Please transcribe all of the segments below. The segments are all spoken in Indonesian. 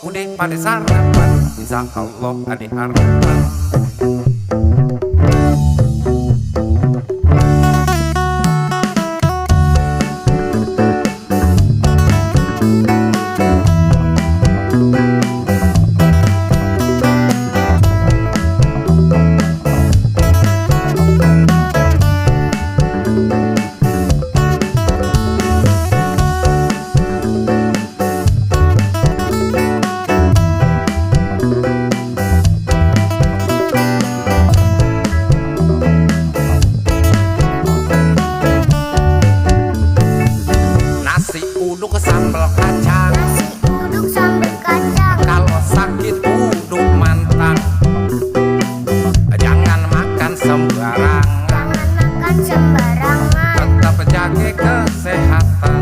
udah pada sarapan, insya Allah ada harapan. Uduk sambal kacang, nasi uduk sambal kacang. kalau sakit uduk mantap, jangan makan sembarangan, Jangan makan sembarangan. tetap jaga kesehatan.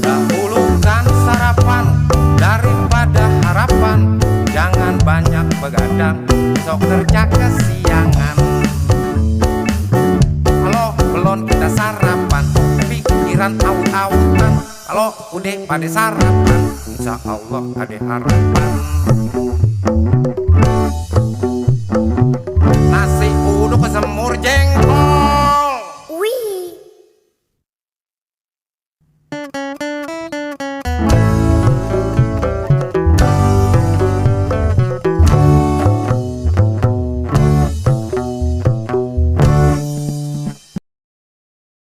Dahulukan sarapan daripada harapan, jangan banyak begadang, sok kerja kesiangan. Kalau belum kita sarapan, pikiran aut-autan. Kalau udah pada sarapan, insya Allah ada harapan.